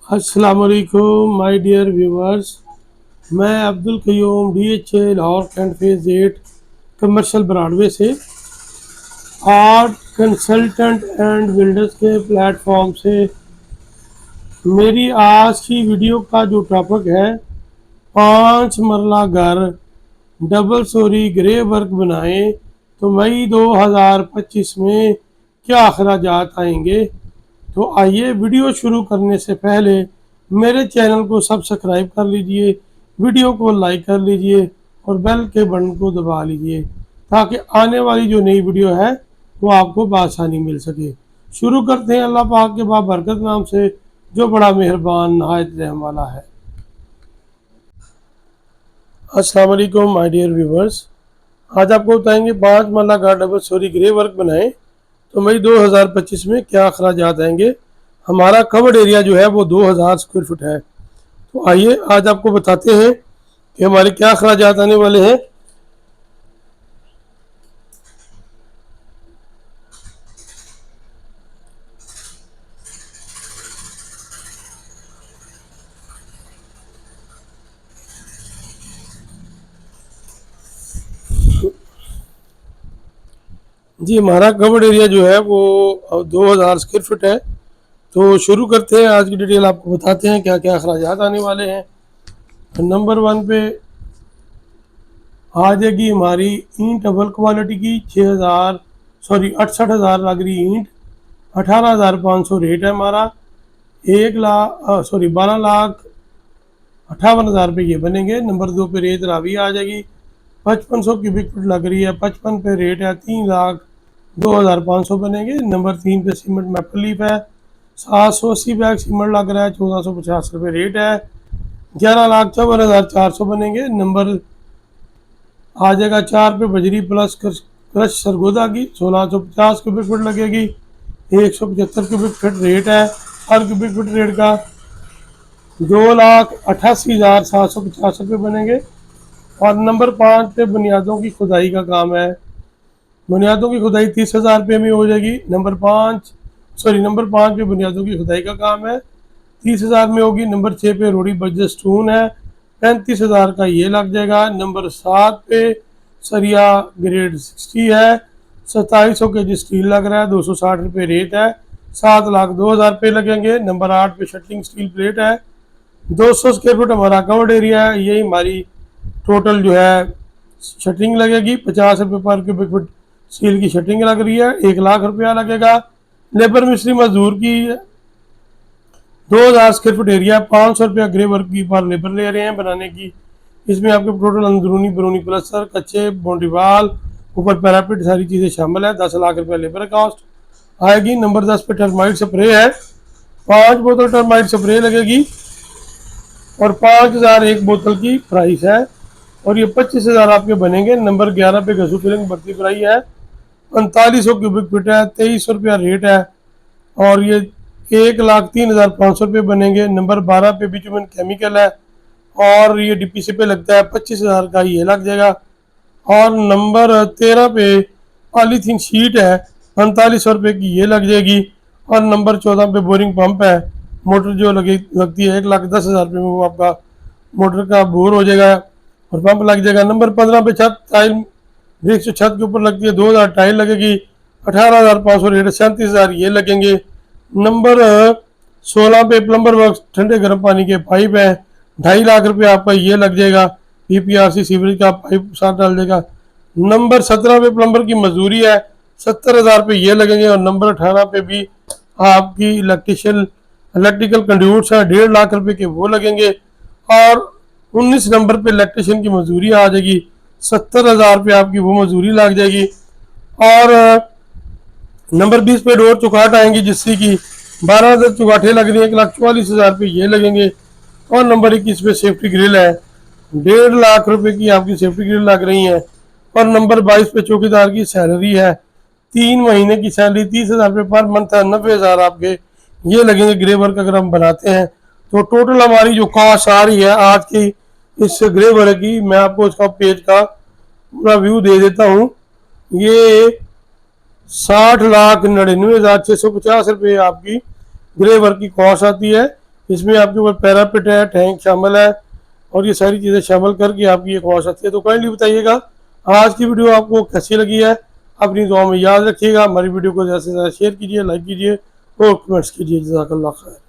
अस्सलाम वालेकुम my dear viewers. मैं Abdul Qayyum DHA Lahore cantt phase 8 commercial Broadway से आर्ट कंसल्टेंट एंड बिल्डर्स के प्लेटफॉर्म से मेरी आज की वीडियो का जो टॉपिक है 5 मरला घर डबल स्टोरी ग्रे वर्क बनाएं तो मई 2025 में क्या अखराजात आएंगे। तो आइए वीडियो शुरू करने से पहले मेरे चैनल को सब्सक्राइब कर लीजिए, वीडियो को लाइक कर लीजिए और बेल के बटन को दबा लीजिए ताकि आने वाली जो नई वीडियो है वो आपको बआसानी मिल सके। शुरू करते हैं अल्लाह पाक के बाबरकत नाम से जो बड़ा मेहरबान नहायत रहम वाला है। अस्सलाम वालेकुम माय डियर व्यूवर्स। आज आपको बताएंगे 5 मरला का डबल स्टोरी ग्रे वर्क बनाएं तो मई 2025 में क्या अखराजात आएंगे। हमारा कवर्ड एरिया जो है वो 2000 स्क्वायर फुट है। तो आइए आज आपको बताते हैं कि हमारे क्या अखराजात आने वाले हैं। जी, हमारा कवर्ड एरिया जो है वो 2000 स्क्वायर फुट है। तो शुरू करते हैं, आज की डिटेल आपको बताते हैं क्या क्या अखराजात आने वाले हैं। तो नंबर 1 पे आ जाएगी हमारी ईंट डबल क्वालिटी की 68,000 लग रही ईंट, 18,500 रेट है हमारा। 12,58,000 रुपये ये बनेंगे। नंबर 2 पे रेत रावी आ जाएगी, 5500 क्यूबिक फुट लग रही है, 55 पे रेट है, 3,02,500 बनेंगे। नंबर 3 पे सीमेंट मैपल लीफ है, 780 बैग सीमेंट लग रहा है, 1450 रुपये रेट है, 11,54,400 बनेंगे। नंबर आ जाएगा 4 पे बजरी प्लस क्रश सरगोदा की 1650 क्यूबिक फुट लगेगी, 175 क्यूबिक फुट रेट है। हर क्यूबिक फुट रेट का 2,88,750 रुपये बनेंगे। और नंबर 5 पे बुनियादों की खुदाई का काम है। बुनियादों की खुदाई 30,000 रुपये में हो जाएगी। नंबर 5 पे बुनियादों की खुदाई का काम है, 30,000 में होगी। नंबर 6 पे रोड़ी बजट स्टोन है, 35,000 का ये लग जाएगा। नंबर 7 पे सरिया ग्रेड 60 है, 2700 के जी स्टील लग रहा है, 260 रुपये रेट है, 7,02,000 रुपये लगेंगे। नंबर 8 पे शटलिंग स्टील प्लेट है, 200 स्क्वायर फुट हमारा कवर्ड एरिया है। यही हमारी टोटल जो है शटरिंग लगेगी, 50 रुपये पर क्यूबिक फुट स्टील की शटरिंग लग रही है, 1,00,000 रुपया लगेगा। लेबर मिस्त्री मजदूर की 2,000 स्क्वायर फुट एरिया, 500 रुपया ग्रे वर्क की पर लेबर ले रहे हैं बनाने की। इसमें आपके टोटल अंदरूनी बरूनी प्लस्तर, कच्चे बाउंड्री वाल, ऊपर पैरापिट सारी चीज़ें शामिल है। 10,00,000 रुपया लेबर कॉस्ट आएगी। नंबर 10 पे टर्माइट स्प्रे है, 5 बोतल टर्माइट स्प्रे लगेगी और 5,000 एक बोतल की प्राइस है और ये 25,000 आपके बनेंगे। नंबर 11 पे घसू फिलिंग भर्ती प्राइस है, 4500 क्यूबिक फीट है, 2300 रुपया रेट है और ये 1,03,500 रुपये बनेंगे। नंबर 12 पे बिटुमेन केमिकल है और ये DPC पे लगता है, 25,000 का ये लग जाएगा। और नंबर 13 पे पॉलीथीन शीट है, 4500 रुपये की ये लग जाएगी। और नंबर 14 पे बोरिंग पंप है, मोटर जो लगती है 1,10,000 रुपये में वो आपका मोटर का बोर हो जाएगा और पंप लग जाएगा। नंबर 15 पे छत टाइल ब्रिक्स छत के ऊपर लगती है, 2,000 टाइल लगेगी, 18,500 रेट, 37,000 ये लगेंगे। नंबर 16 पे प्लम्बर वर्क ठंडे गर्म पानी के पाइप है, 2.5 लाख रुपये आपका ये लग जाएगा। PPRC सीवरेज का पाइप साथ डाल देगा। नंबर 17 पे प्लम्बर की मजदूरी है, 70,000 रुपये ये लगेंगे। और नंबर 18 पे भी आपकी इलेक्ट्रिकल कंड्यूट्स है, 1.5 लाख रुपये के वो लगेंगे। और 19 नंबर पे इलेक्ट्रिशियन की मजदूरी आ जाएगी, 70,000 रुपये आपकी वो मजदूरी लग जाएगी। और नंबर 20 पे डोर चुकाट आएंगी जिससे कि 12 चुकाठे लग रही है, 1,44,000 रुपये ये लगेंगे। और नंबर 21 पे सेफ्टी ग्रिल है, 1.5 लाख रुपये की आपकी सेफ्टी ग्रिल लग रही है। और नंबर 22 पे चौकीदार की सैलरी है, 3 महीने की सैलरी 30,000 रुपये पर मंथ है, 90,000 आपके ये लगेंगे ग्रे वर्क अगर हम बनाते हैं। तो टोटल हमारी जो कॉस्ट आ रही है आज की इस ग्रे वर्क की, मैं आपको उसका पेज का पूरा व्यू दे देता हूँ। ये 60,99,650 रुपये आपकी ग्रे वर्क की कॉस्ट आती है। इसमें आपके ऊपर पैरापिट है, टैंक शामिल है और ये सारी चीज़ें शामिल करके आपकी एक वॉश आती है। तो काइंडली बताइएगा आज की वीडियो आपको कैसी लगी है, अपनी दुआ में याद रखिएगा। हमारी वीडियो को ज़्यादा से ज़्यादा शेयर कीजिए, लाइक कीजिए और कमेंट्स कीजिए। जज़ाकल्लाह खैर।